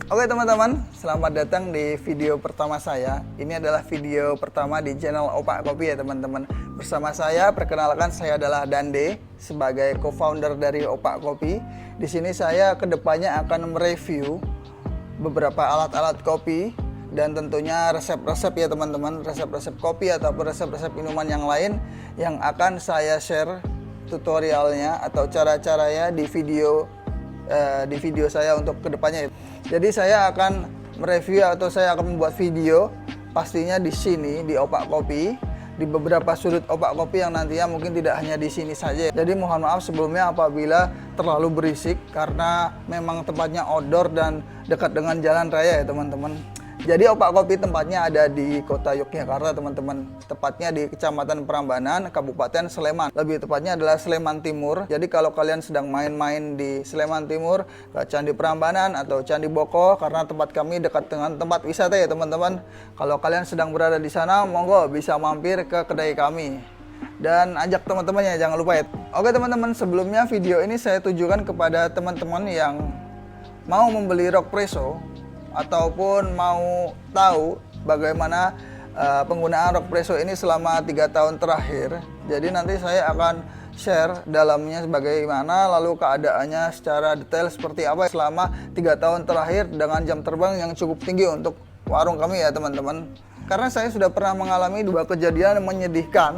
Oke teman-teman, selamat datang di video pertama saya. Ini adalah video pertama di channel Opak Kopi ya teman-teman. Bersama saya, perkenalkan saya adalah Dande sebagai co-founder dari Opak Kopi. Di sini saya kedepannya akan mereview beberapa alat-alat kopi dan tentunya resep-resep ya teman-teman, resep-resep kopi ataupun resep-resep minuman yang lain yang akan saya share tutorialnya atau cara-caranya di video saya untuk kedepannya. Jadi saya akan mereview atau saya akan membuat video pastinya di sini di Opak Kopi, di beberapa sudut Opak Kopi yang nantinya mungkin tidak hanya di sini saja. Jadi mohon maaf sebelumnya apabila terlalu berisik karena memang tempatnya outdoor dan dekat dengan jalan raya ya teman-teman. Jadi Opak Kopi tempatnya ada di Kota Yogyakarta teman-teman. Tepatnya di Kecamatan Prambanan, Kabupaten Sleman. Lebih tepatnya adalah Sleman Timur. Jadi kalau kalian sedang main-main di Sleman Timur, ke Candi Prambanan atau Candi Boko, karena tempat kami dekat dengan tempat wisata ya teman-teman. Kalau kalian sedang berada di sana, monggo bisa mampir ke kedai kami. Dan ajak teman-temannya, jangan lupa ya. Oke teman-teman, sebelumnya video ini saya tujukan kepada teman-teman yang mau membeli Rockpresso ataupun mau tahu bagaimana penggunaan Rockpresso ini selama 3 tahun terakhir. Jadi nanti saya akan share dalamnya bagaimana, lalu keadaannya secara detail seperti apa selama 3 tahun terakhir dengan jam terbang yang cukup tinggi untuk warung kami ya teman-teman. Karena saya sudah pernah mengalami 2 kejadian menyedihkan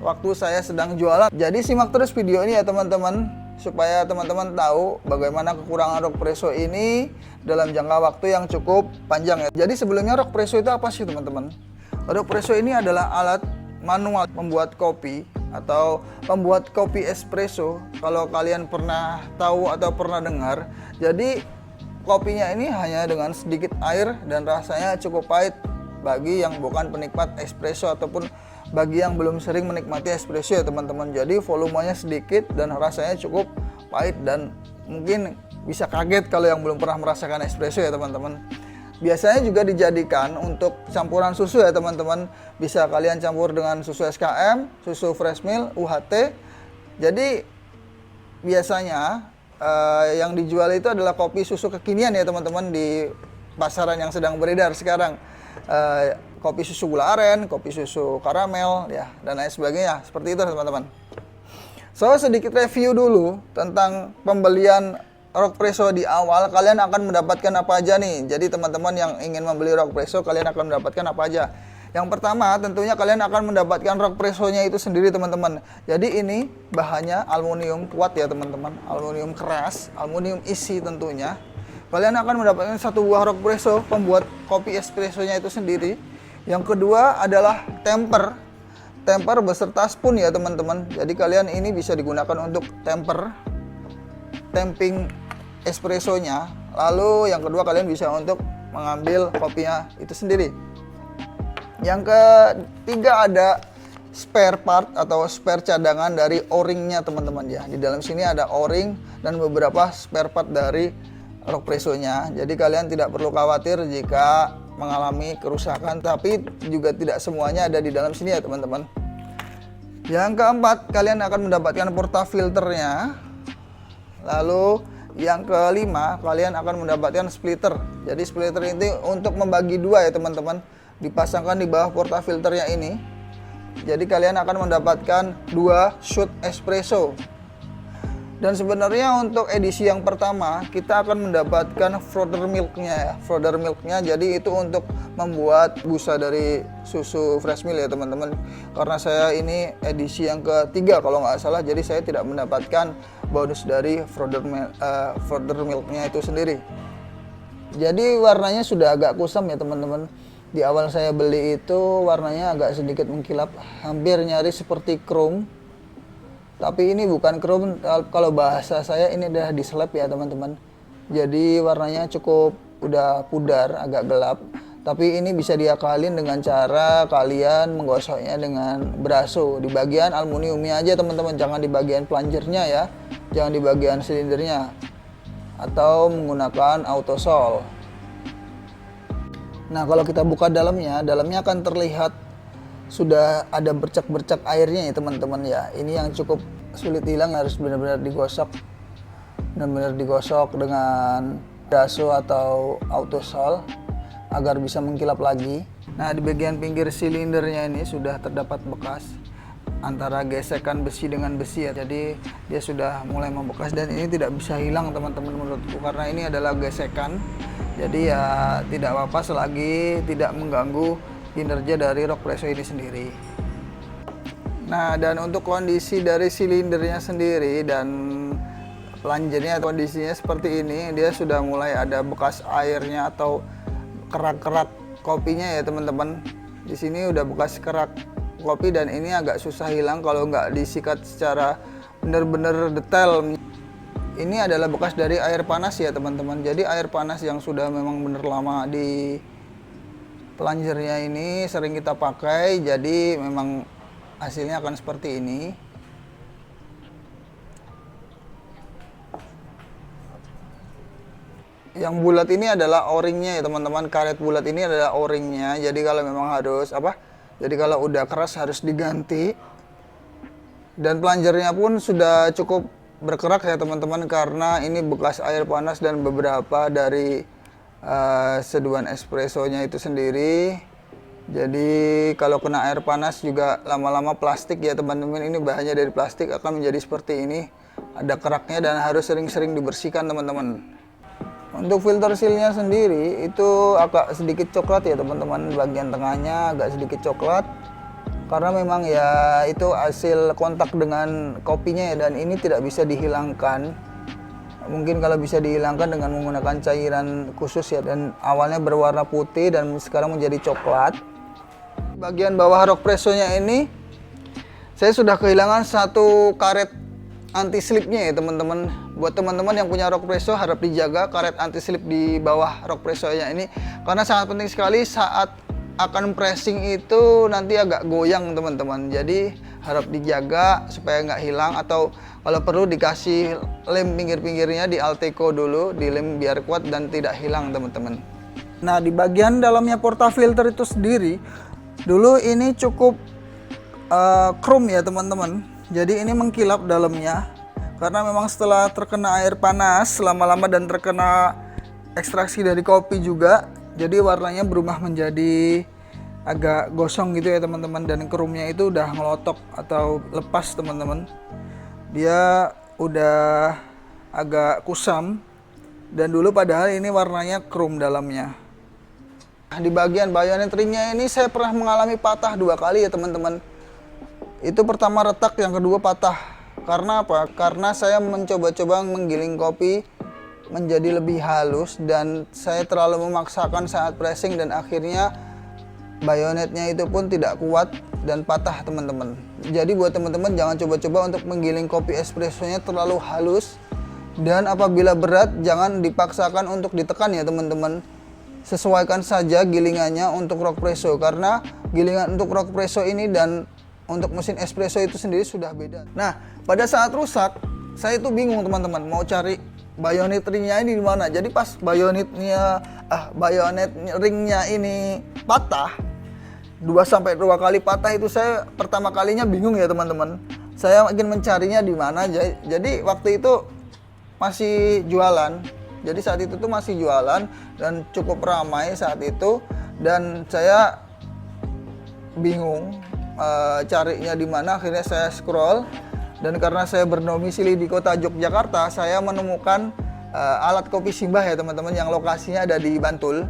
waktu saya sedang jualan. Jadi simak terus video ini ya teman-teman, supaya teman-teman tahu bagaimana kekurangan Rockpresso ini dalam jangka waktu yang cukup panjang ya. Jadi sebelumnya Rockpresso itu apa sih teman-teman? Rockpresso ini adalah alat manual membuat kopi atau membuat kopi espresso. Kalau kalian pernah tahu atau pernah dengar, jadi kopinya ini hanya dengan sedikit air dan rasanya cukup pahit bagi yang bukan penikmat espresso ataupun bagi yang belum sering menikmati espresso ya teman-teman. Jadi volumenya sedikit dan rasanya cukup pahit dan mungkin bisa kaget kalau yang belum pernah merasakan espresso ya teman-teman. Biasanya juga dijadikan untuk campuran susu ya teman-teman. Bisa kalian campur dengan susu SKM, susu fresh milk, UHT. Jadi biasanya yang dijual itu adalah kopi susu kekinian ya teman-teman di pasaran yang sedang beredar sekarang. Kopi susu gula aren, kopi susu karamel, ya, dan lain sebagainya. Seperti itu teman-teman. So, sedikit review dulu tentang pembelian Rockpresso di awal. Kalian akan mendapatkan apa aja nih. Jadi teman-teman yang ingin membeli Rockpresso, kalian akan mendapatkan apa aja. Yang pertama, tentunya kalian akan mendapatkan Rockpresso-nya itu sendiri teman-teman. Jadi ini bahannya aluminium kuat ya teman-teman. Aluminium keras, aluminium isi tentunya. Kalian akan mendapatkan satu buah Rockpresso pembuat kopi espressonya itu sendiri. Yang kedua adalah temper beserta spoon ya teman-teman. Jadi kalian ini bisa digunakan untuk temping espressonya. Lalu yang kedua kalian bisa untuk mengambil kopinya itu sendiri. Yang ketiga ada spare part atau spare cadangan dari o-ringnya teman-teman ya. Di dalam sini ada o-ring dan beberapa spare part dari Rockpresso-nya. Jadi kalian tidak perlu khawatir jika mengalami kerusakan, tapi juga tidak semuanya ada di dalam sini ya teman-teman. Yang keempat, kalian akan mendapatkan portafilternya. Lalu yang kelima, kalian akan mendapatkan splitter. Jadi splitter ini untuk membagi dua ya teman-teman, dipasangkan di bawah portafilternya ini. Jadi kalian akan mendapatkan 2 shot espresso. Dan sebenarnya untuk edisi yang pertama kita akan mendapatkan froder milknya ya. Jadi itu untuk membuat busa dari susu fresh milk ya teman-teman. Karena saya ini edisi yang ketiga kalau nggak salah, jadi saya tidak mendapatkan bonus dari froder milknya itu sendiri. Jadi warnanya sudah agak kusam ya teman-teman. Di awal saya beli itu warnanya agak sedikit mengkilap, hampir nyaris seperti chrome. Tapi ini bukan chrome, kalau bahasa saya ini udah diselap ya teman-teman. Jadi warnanya cukup udah pudar, agak gelap. Tapi ini bisa diakalin dengan cara kalian menggosoknya dengan braso. Di bagian aluminiumnya aja teman-teman, jangan di bagian plungernya ya. Jangan di bagian silindernya. Atau menggunakan autosol. Nah kalau kita buka dalamnya akan terlihat sudah ada bercak-bercak airnya ya teman-teman ya. Ini yang cukup sulit hilang, harus benar-benar digosok dengan daso atau autosol agar bisa mengkilap lagi. Nah, di bagian pinggir silindernya ini sudah terdapat bekas antara gesekan besi dengan besi ya. Jadi dia sudah mulai membekas dan ini tidak bisa hilang teman-teman menurutku, karena ini adalah gesekan. Jadi ya tidak apa-apa selagi tidak mengganggu kinerja dari rok preso ini sendiri. Nah, dan untuk kondisi dari silindernya sendiri dan plunger-nya kondisinya seperti ini, dia sudah mulai ada bekas airnya atau kerak-kerak kopinya ya teman-teman. Di sini udah bekas kerak kopi dan ini agak susah hilang kalau nggak disikat secara benar-benar detail. Ini adalah bekas dari air panas ya teman-teman. Jadi air panas yang sudah memang benar lama di plungernya ini sering kita pakai, jadi memang hasilnya akan seperti ini. Yang bulat ini adalah o-ringnya ya teman-teman. Karet bulat ini adalah o-ringnya. Jadi kalau memang harus jadi kalau udah keras harus diganti. Dan plungernya pun sudah cukup berkerak ya teman-teman, karena ini bekas air panas dan beberapa dari seduhan espressonya itu sendiri. Jadi kalau kena air panas juga lama-lama plastik ya teman-teman, ini bahannya dari plastik akan menjadi seperti ini, ada keraknya dan harus sering-sering dibersihkan teman-teman. Untuk filter sealnya sendiri itu agak sedikit coklat ya teman-teman, bagian tengahnya agak sedikit coklat karena memang ya itu hasil kontak dengan kopinya ya, dan ini tidak bisa dihilangkan. Mungkin kalau bisa dihilangkan dengan menggunakan cairan khusus ya, dan awalnya berwarna putih dan sekarang menjadi coklat. Bagian bawah rok presonya ini saya sudah kehilangan satu karet anti slipnya ya teman-teman. Buat teman-teman yang punya rok preso harap dijaga karet anti slip di bawah rok presonya ini, karena sangat penting sekali saat akan pressing itu nanti agak goyang teman-teman. Jadi harap dijaga supaya nggak hilang, atau kalau perlu dikasih lem pinggir-pinggirnya di Alteco dulu, dilem biar kuat dan tidak hilang teman-teman. Nah, di bagian dalamnya portafilter itu sendiri dulu ini cukup chrome ya teman-teman. Jadi ini mengkilap dalamnya karena memang setelah terkena air panas lama-lama dan terkena ekstraksi dari kopi juga, jadi warnanya berubah menjadi agak gosong gitu ya teman-teman, dan chrome-nya itu udah ngelotok atau lepas teman-teman. Dia udah agak kusam dan dulu padahal ini warnanya chrome dalamnya. Di bagian bayonet ringnya ini saya pernah mengalami patah 2 kali ya teman-teman. Itu pertama retak, yang kedua patah. Karena apa? Karena saya mencoba-coba menggiling kopi menjadi lebih halus dan saya terlalu memaksakan saat pressing, dan akhirnya bayonetnya itu pun tidak kuat dan patah teman-teman. Jadi buat teman-teman jangan coba-coba untuk menggiling kopi espressonya terlalu halus, dan apabila berat jangan dipaksakan untuk ditekan ya teman-teman. Sesuaikan saja gilingannya untuk rok preso, karena gilingan untuk rok preso ini dan untuk mesin espresso itu sendiri sudah beda. Nah, pada saat rusak, saya itu bingung teman-teman mau cari bayonet ringnya ini di mana. Jadi pas bayonet ringnya ini patah, 2 kali patah itu saya pertama kalinya bingung ya teman-teman. Saya ingin mencarinya di mana. Jadi waktu itu masih jualan. Jadi saat itu tuh masih jualan dan cukup ramai saat itu, dan saya bingung carinya di mana. Akhirnya saya scroll, dan karena saya berdomisili di kota Yogyakarta, saya menemukan alat kopi Simbah ya teman-teman, yang lokasinya ada di Bantul.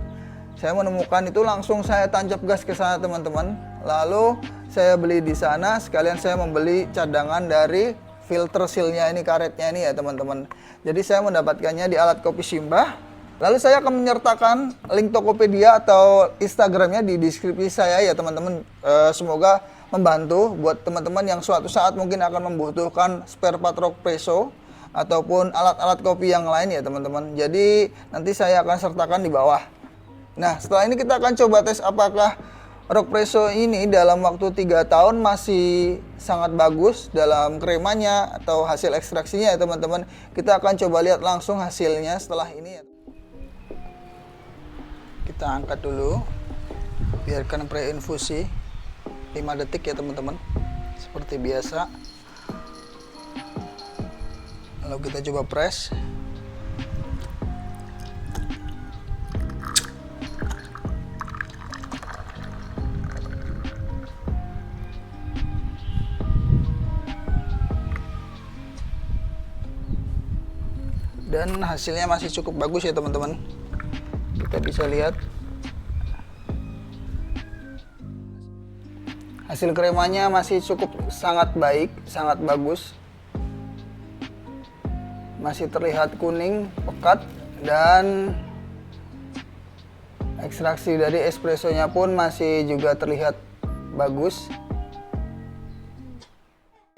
Saya menemukan itu, langsung saya tancap gas ke sana teman-teman. Lalu saya beli di sana, sekalian saya membeli cadangan dari filter sealnya ini, karetnya ini ya teman-teman. Jadi saya mendapatkannya di alat kopi Simbah. Lalu saya akan menyertakan link Tokopedia atau Instagramnya di deskripsi saya ya teman-teman. Semoga membantu buat teman-teman yang suatu saat mungkin akan membutuhkan spare part rok preso ataupun alat-alat kopi yang lain ya teman-teman. Jadi nanti saya akan sertakan di bawah. Nah, setelah ini kita akan coba tes apakah rok preso ini dalam waktu 3 tahun masih sangat bagus dalam kremanya atau hasil ekstraksinya ya teman-teman. Kita akan coba lihat langsung hasilnya setelah ini ya. Kita angkat dulu, biarkan pre-infusi 5 detik ya teman-teman, seperti biasa. Lalu kita coba press. Dan hasilnya masih cukup bagus ya teman-teman. Kita bisa lihat hasil kremanya masih cukup sangat baik, sangat bagus. Masih terlihat kuning, pekat, dan ekstraksi dari espressonya pun masih juga terlihat bagus.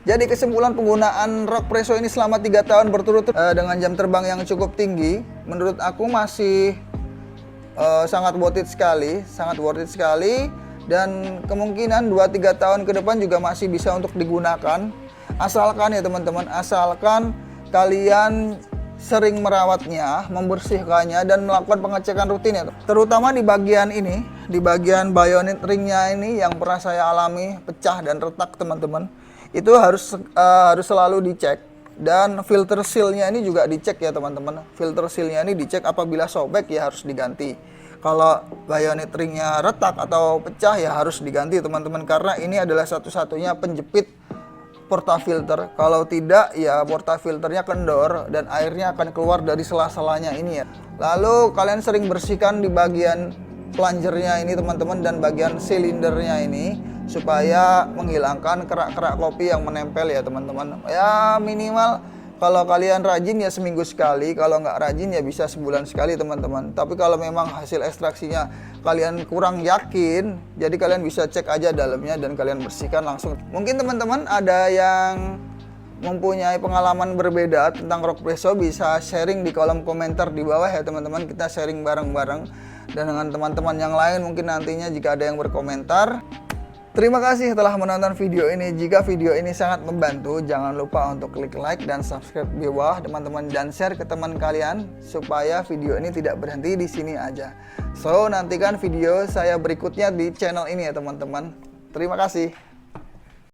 Jadi kesimpulan penggunaan Rockpresso ini selama 3 tahun berturut-turut dengan jam terbang yang cukup tinggi, menurut aku masih sangat worth it sekali, dan kemungkinan 2-3 tahun ke depan juga masih bisa untuk digunakan, asalkan ya teman-teman, asalkan kalian sering merawatnya, membersihkannya, dan melakukan pengecekan rutin ya. Terutama di bagian ini, di bagian bayonet ringnya ini yang pernah saya alami pecah dan retak teman-teman. Itu harus selalu dicek, dan filter sealnya ini juga dicek ya teman-teman. Filter sealnya ini dicek, apabila sobek ya harus diganti. Kalau bayonet ringnya retak atau pecah ya harus diganti teman-teman, karena ini adalah satu-satunya penjepit portafilter. Kalau tidak ya portafilternya kendor dan airnya akan keluar dari sela-selanya ini ya. Lalu kalian sering bersihkan di bagian plungernya ini teman-teman, dan bagian silindernya ini, supaya menghilangkan kerak-kerak kopi yang menempel ya teman-teman. Ya minimal kalau kalian rajin ya seminggu sekali, kalau nggak rajin ya bisa sebulan sekali teman-teman. Tapi kalau memang hasil ekstraksinya kalian kurang yakin, jadi kalian bisa cek aja dalamnya dan kalian bersihkan langsung. Mungkin teman-teman ada yang mempunyai pengalaman berbeda tentang Rockpresso, bisa sharing di kolom komentar di bawah ya teman-teman. Kita sharing bareng-bareng, dan dengan teman-teman yang lain mungkin nantinya jika ada yang berkomentar. Terima kasih telah menonton video ini. Jika video ini sangat membantu, jangan lupa untuk klik like dan subscribe di bawah teman-teman, dan share ke teman kalian supaya video ini tidak berhenti di sini aja. So, nantikan video saya berikutnya di channel ini ya teman-teman. Terima kasih.